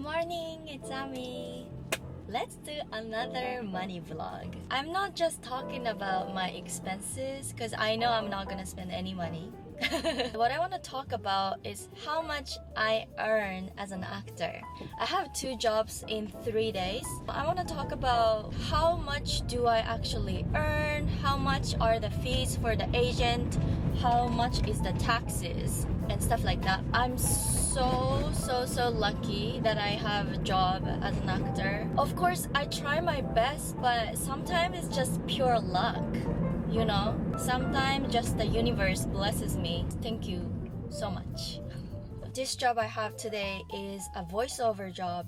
morning, it's Ami. Let's do another money vlog. I'm not just talking about my expenses because I know I'm not gonna spend any money. What I want to talk about is how much I earn as an actor. I have 2 jobs in 3 days. I want to talk about how much do I actually earn, how much are the fees for the agent, how much is the taxes, and stuff like that. I'm so lucky that I have a job as an actor. Of course, I try my best, but sometimes it's just pure luck. You know, sometimes just the universe blesses me. Thank you so much. This job I have today is a voiceover job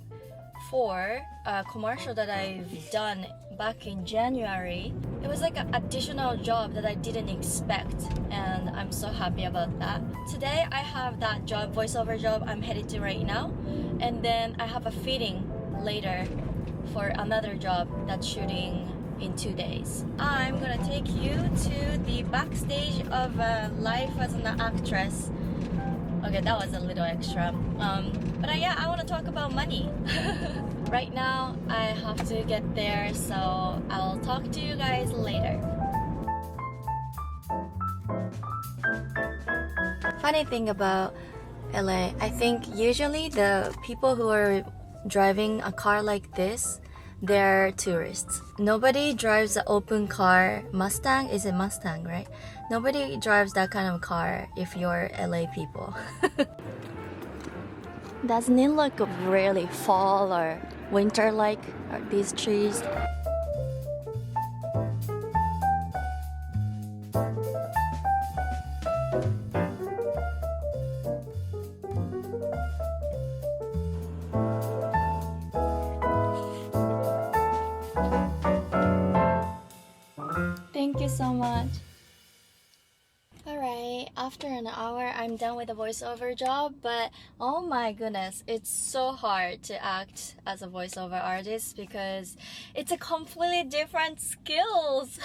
for a commercial that I've done back in January. It was like an additional job that I didn't expect, and I'm so happy about that. Today I have that job, voiceover job I'm headed to right now, and then I have a fitting later for another job that's shooting in 2 days. I'm gonna take you to the backstage of life as an actress. Okay, that was a little extra. But yeah, I want to talk about money. Right now, I have to get there, so I'll talk to you guys later. Funny thing about LA, I think usually the people who are driving a car like this, they're tourists. Nobody drives an open car. Mustang? Is it Mustang, right? Nobody drives that kind of car if you're LA people. Doesn't it look really fall or winter-like, these trees? Thank you so much. Alright, after an hour I'm done with the voiceover job, but oh my goodness, it's so hard to act as a voiceover artist because it's a completely different skills.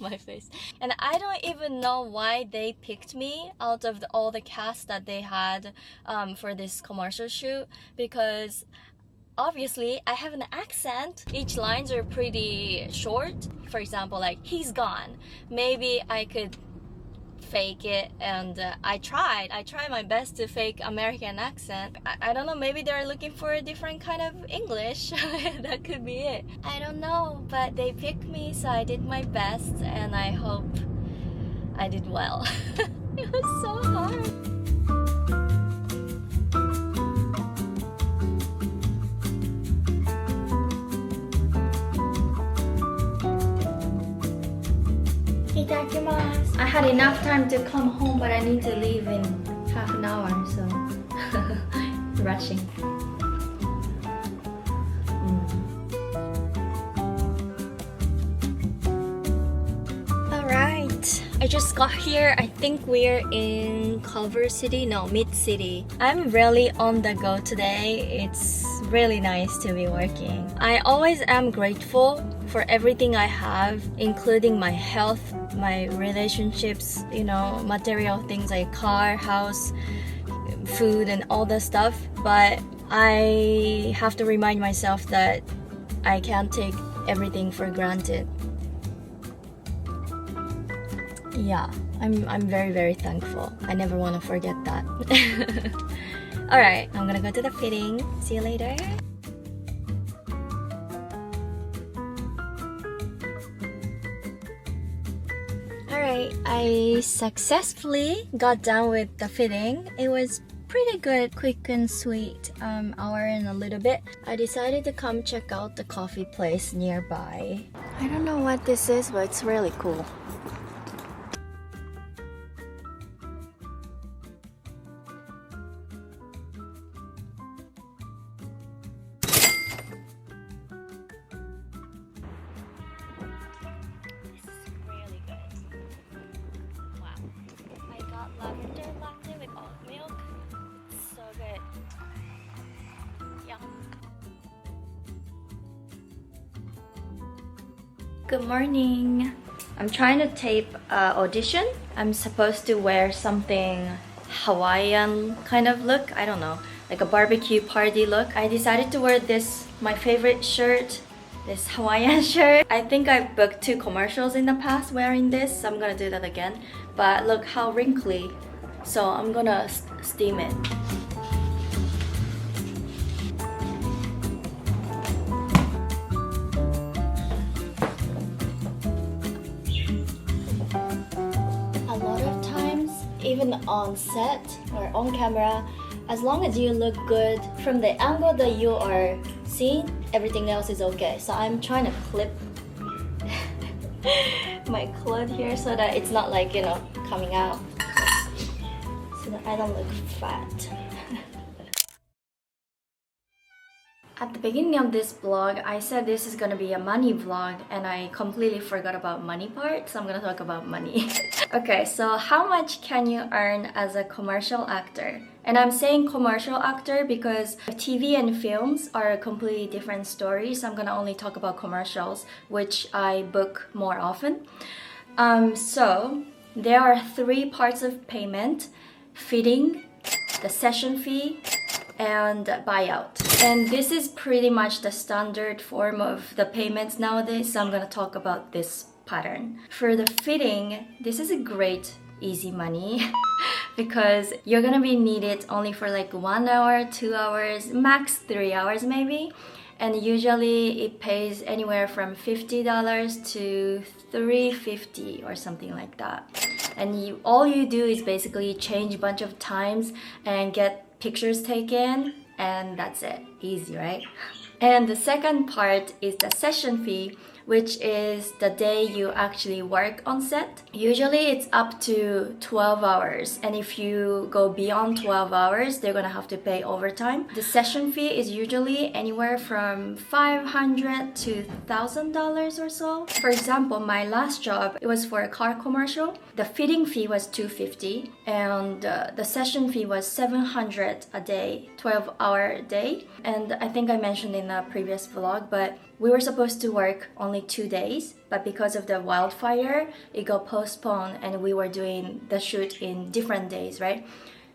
My face. And I don't even know why they picked me out of all the cast that they had for this commercial shoot, because obviously I have an accent. Each lines are pretty short. For example, like, he's gone. Maybe I could fake it, and I tried my best to fake American accent. I don't know, maybe they're looking for a different kind of English. That could be it. I don't know, but they picked me, so I did my best, and I hope I did well. It was so hard. I had enough time to come home, but I need to leave in half an hour, so rushing. Alright, I just got here. I think we're in Culver City, no, Mid-City. I'm really on the go today. It's really nice to be working. I always am grateful for everything I have, including my health, my relationships, you know, material things like car, house, food, and all that stuff. But I have to remind myself that I can't take everything for granted. Yeah, I'm very thankful. I never want to forget that. Alright, I'm gonna go to the fitting. See you later. Alright, I successfully got done with the fitting. It was pretty good, quick and sweet, hour and a little bit. I decided to come check out the coffee place nearby. I don't know what this is, but it's really cool. Lavender latte with oat milk. So good. Yum. Good morning. I'm trying to tape audition. I'm supposed to wear something Hawaiian kind of look. I don't know. like a barbecue party look. I decided to wear this, my favorite shirt, this Hawaiian shirt. I think I booked 2 commercials in the past wearing this, so I'm gonna do that again. But look how wrinkly, so I'm gonna steam it. A lot of times, even on set or on camera, as long as you look good from the angle that you are seeing, everything else is okay. So I'm trying to clip my cloth here so that it's not like, you know, coming out, so that I don't look fat. At the beginning of this vlog, I said this is gonna be a money vlog, and I completely forgot about money part, so I'm gonna talk about money. Okay, so how much can you earn as a commercial actor? And I'm saying commercial actor because TV and films are completely different stories. So I'm gonna only talk about commercials, which I book more often. So there are 3 parts of payment: fitting, the session fee, and buyout. And this is pretty much the standard form of the payments nowadays, so I'm gonna talk about this pattern. For the fitting, this is a great easy money because you're gonna be needed only for like 1 hour, 2 hours, max 3 hours maybe. And usually it pays anywhere from $50 to $350 or something like that. And all you do is basically change a bunch of times and get pictures taken, and that's it. Easy, right? And the second part is the session fee, which is the day you actually work on set. Usually it's up to 12 hours, and if you go beyond 12 hours, they're gonna have to pay overtime. The session fee is usually anywhere from $500 to $1,000 or so. For example, my last job, it was for a car commercial. The fitting fee was $250, and the session fee was $700 a day, 12-hour day. And I think I mentioned in a previous vlog, but we were supposed to work only 2 days, but because of the wildfire, it got postponed and we were doing the shoot in different days, right?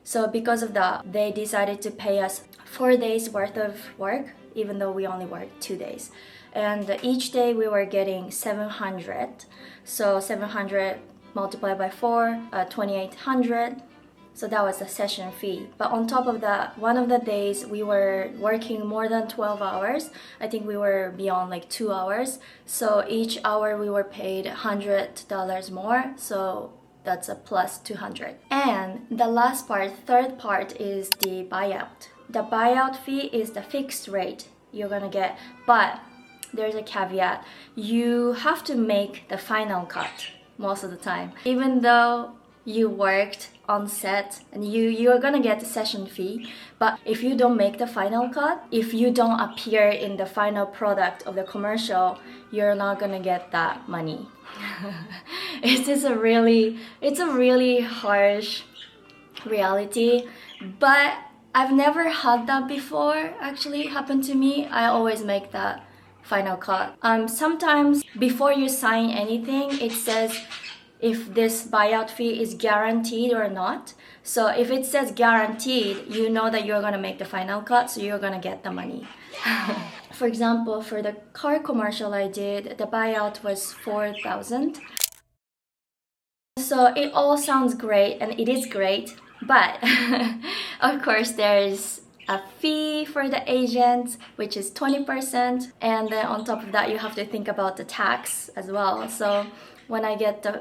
So because of that, they decided to pay us 4 days worth of work, even though we only worked 2 days. And each day we were getting 700. So 700 multiplied by 4, 2,800. So that was the session fee. But on top of that, one of the days we were working more than 12 hours. I think we were beyond like 2 hours. So each hour we were paid $100 more. So that's a plus 200. And the last part, third part, is the buyout. The buyout fee is the fixed rate you're gonna get. But there's a caveat. You have to make the final cut most of the time. Even though you worked on set and you're gonna get the session fee, but if you don't make the final cut, if you don't appear in the final product of the commercial, you're not gonna get that money. It's a really harsh reality, but I've never had that before actually happen to me. I always make that final cut. Sometimes before you sign anything, it says if this buyout fee is guaranteed or not. So if it says guaranteed, you know that you're gonna make the final cut, so you're gonna get the money. For example, for the car commercial I did, the buyout was $4,000. So it all sounds great, and it is great, but of course there's a fee for the agent, which is 20%, and then on top of that you have to think about the tax as well. So when I get the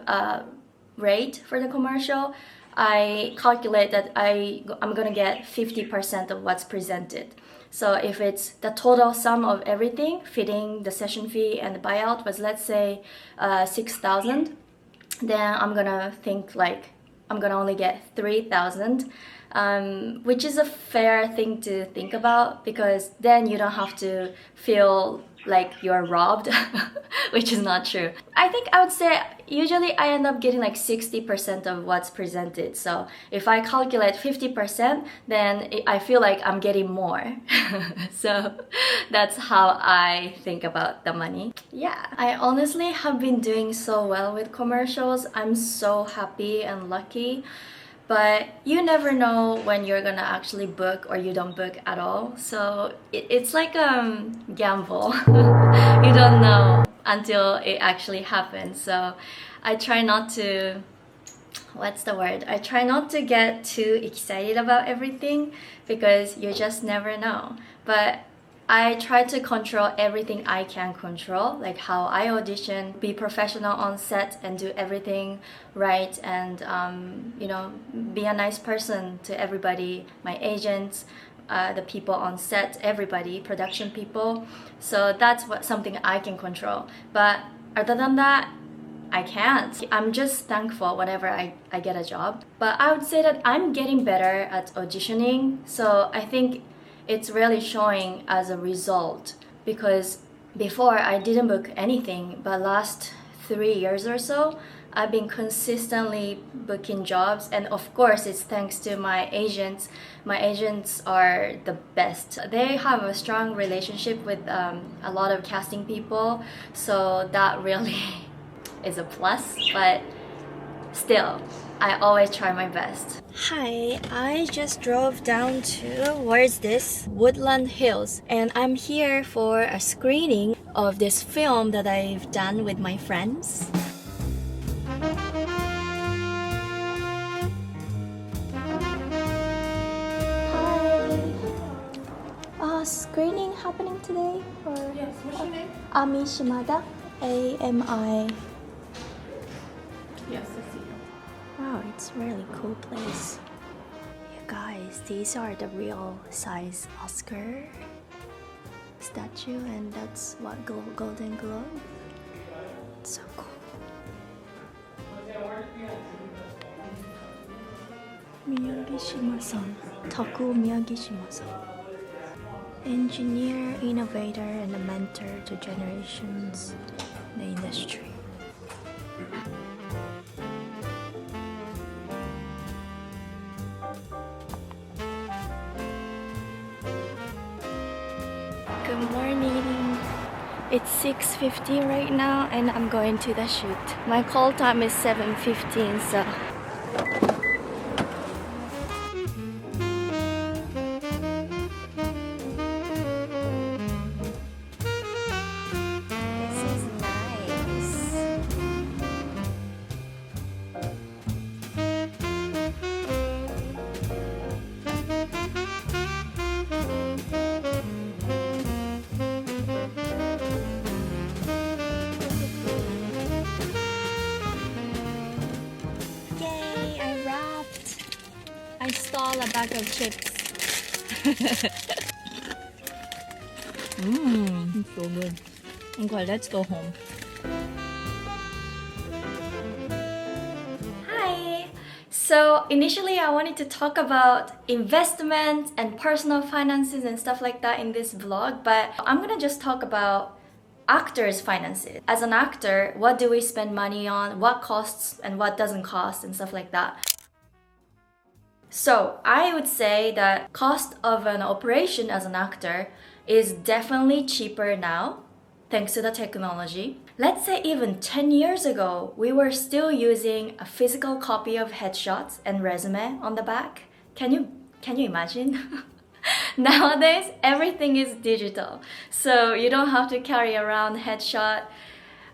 rate for the commercial, I calculate that I'm gonna get 50% of what's presented. So if it's the total sum of everything, fitting, the session fee, and the buyout was, let's say, 6,000, then I'm gonna think like I'm gonna only get 3,000, which is a fair thing to think about, because then you don't have to feel like you're robbed, which is not true. I think I would say usually I end up getting like 60% of what's presented. So if I calculate 50%, then I feel like I'm getting more. So that's how I think about the money. Yeah, I honestly have been doing so well with commercials. I'm so happy and lucky. but you never know when you're gonna actually book or you don't book at all. So it's like a gamble. You don't know until it actually happens. So I try not to, what's the word? I try not to get too excited about everything because you just never know. But I try to control everything I can control, like how I audition, be professional on set and do everything right, and you know, be a nice person to everybody, my agents, the people on set, everybody, production people. So that's something I can control. But other than that, I can't. I'm just thankful whenever I get a job. But I would say that I'm getting better at auditioning. So I think it's really showing as a result, because before I didn't book anything, but last 3 years or so I've been consistently booking jobs, and of course it's thanks to my agents. My agents are the best. They have a strong relationship with a lot of casting people, so that really is a plus, but still I always try my best. Hi, I just drove down to, where's this? Woodland Hills, and I'm here for a screening of this film that I've done with my friends. Hi. Screening happening today? Or yes, what's your name? Ami Shimada. AMI. Yes, I see you. Wow, it's a really cool place. You guys, these are the real size Oscar statue, and that's what Golden Globe. It's so cool. Miyagi-shima-san, Taku Miyagi-shima-san. Engineer, innovator, and a mentor to generations in the industry. Good morning. It's 6:50 right now and I'm going to the shoot. My call time is 7:15, so this is nice. Yay, I wrapped. I stole a bag of chips. It's so good. Okay, let's go home. Hi! So initially I wanted to talk about investments and personal finances and stuff like that in this vlog, but I'm gonna just talk about actors' finances. As an actor, what do we spend money on, what costs and what doesn't cost and stuff like that. So I would say that cost of an operation as an actor is definitely cheaper now thanks to the technology. Let's say even 10 years ago, we were still using a physical copy of headshots and resume on the back. Can you imagine? Nowadays, everything is digital, so you don't have to carry around headshot.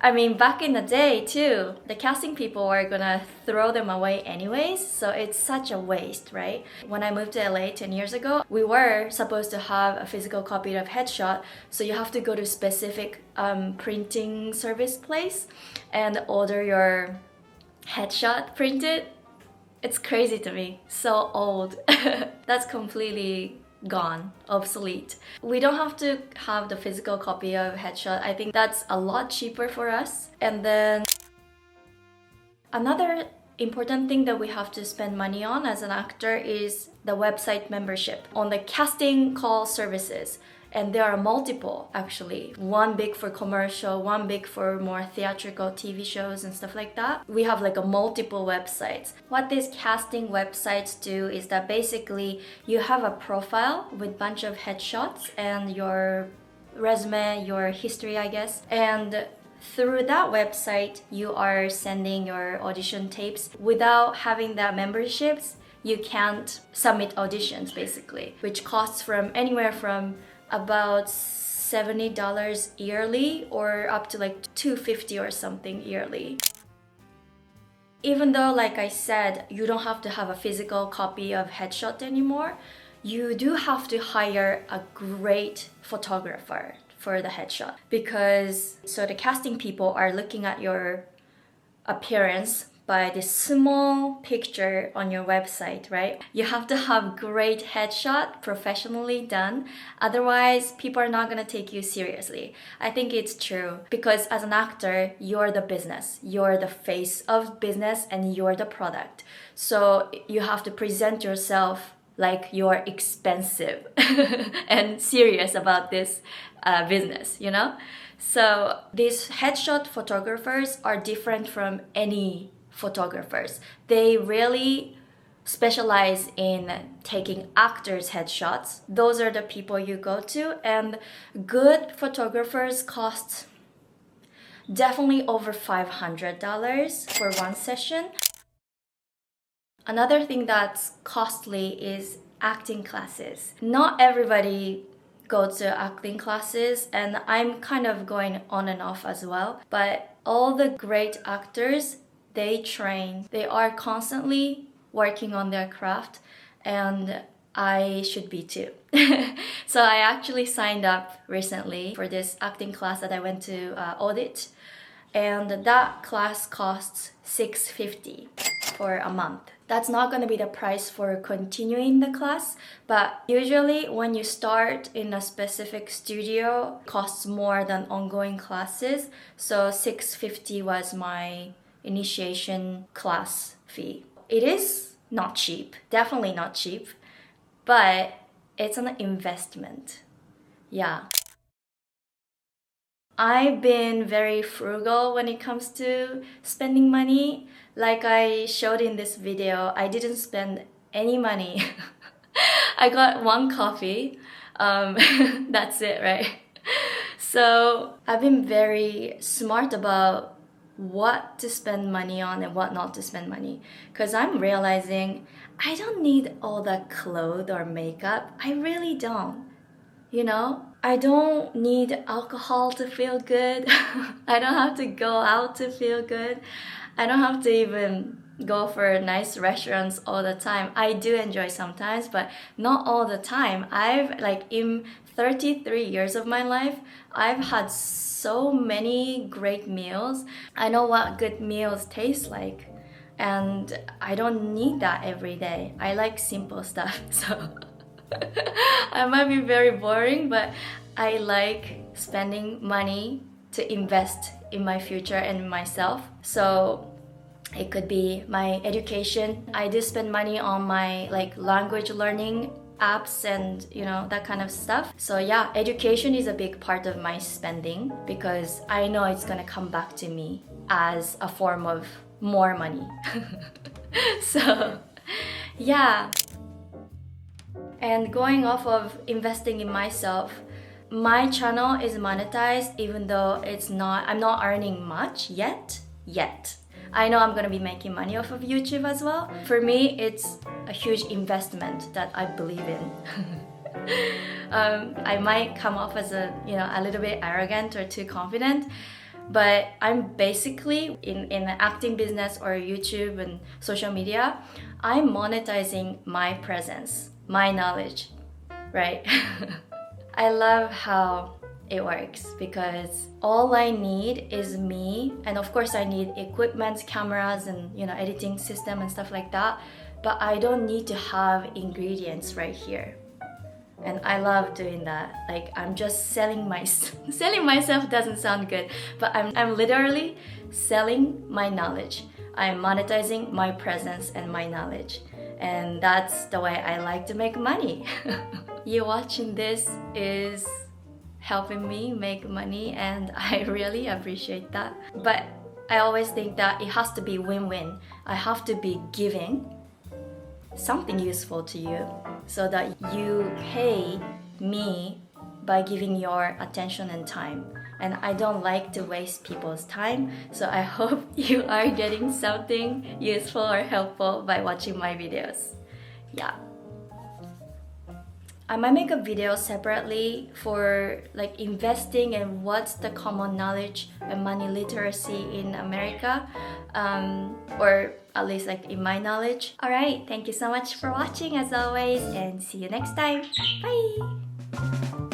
I mean, back in the day too, the casting people were gonna throw them away anyways, so it's such a waste, right? When I moved to LA 10 years ago, we were supposed to have a physical copy of headshot, so you have to go to specific printing service place and order your headshot printed. It's crazy to me, so old. That's completely gone, obsolete. We don't have to have the physical copy of headshot. I think that's a lot cheaper for us. And then another important thing that we have to spend money on as an actor is the website membership on the casting call services. And there are multiple, actually. One big for commercial, one big for more theatrical TV shows and stuff like that. We have like a multiple websites. What these casting websites do is that basically you have a profile with bunch of headshots and your resume, your history, I guess. And through that website, you are sending your audition tapes. Without having that memberships, you can't submit auditions basically, which costs from anywhere from about $70 yearly or up to like $250 or something yearly. Even though, like I said, you don't have to have a physical copy of headshot anymore, you do have to hire a great photographer for the headshot, because so the casting people are looking at your appearance by this small picture on your website, right? You have to have great headshot, professionally done. Otherwise, people are not gonna take you seriously. I think it's true because as an actor, you're the business. You're the face of business and you're the product. So you have to present yourself like you're expensive and serious about this business, you know? So these headshot photographers are different from any photographers. They really specialize in taking actors' headshots. Those are the people you go to, and good photographers cost definitely over $500 for one session. Another thing that's costly is acting classes. Not everybody go to acting classes, and I'm kind of going on and off as well, but all the great actors, they train. They are constantly working on their craft, and I should be too. So I actually signed up recently for this acting class that I went to audit, and that class costs $650 for a month. That's not going to be the price for continuing the class, but usually when you start in a specific studio, it costs more than ongoing classes. So $650 was my initiation class fee. It is not cheap, definitely not cheap, but it's an investment. Yeah. I've been very frugal when it comes to spending money. Like I showed in this video, I didn't spend any money. I got one coffee. That's it, right? So I've been very smart about what to spend money on and what not to spend money, because I'm realizing I don't need all that clothes or makeup. I really don't. You know, I don't need alcohol to feel good. I don't have to go out to feel good. I don't have to even go for nice restaurants all the time. I do enjoy sometimes, but not all the time. I've like in 33 years of my life, I've had so many great meals. I know what good meals taste like, and I don't need that every day. I like simple stuff, so I might be very boring, but I like spending money to invest in my future and myself. So it could be my education. I do spend money on my like language learning apps and you know that kind of stuff. So yeah, education is a big part of my spending because I know it's gonna come back to me as a form of more money. So yeah. And going off of investing in myself, my channel is monetized even though I'm not earning much yet. I know I'm gonna be making money off of YouTube as well. For me, it's a huge investment that I believe in. I might come off as a little bit arrogant or too confident, but I'm basically in the acting business or YouTube and social media, I'm monetizing my presence, my knowledge, right? I love how it works because all I need is me, and of course I need equipment, cameras, and editing system and stuff like that, but I don't need to have ingredients right here. And I love doing that. Like I'm just selling myself doesn't sound good, but I'm literally selling my knowledge. I'm monetizing my presence and my knowledge, and that's the way I like to make money. You watching this is helping me make money, and I really appreciate that. But I always think that it has to be win-win. I have to be giving something useful to you so that you pay me by giving your attention and time. And I don't like to waste people's time, so I hope you are getting something useful or helpful by watching my videos. yeah. I might make a video separately for like investing and what's the common knowledge and money literacy in America, or at least like in my knowledge. Alright, thank you so much for watching as always, and see you next time. Bye!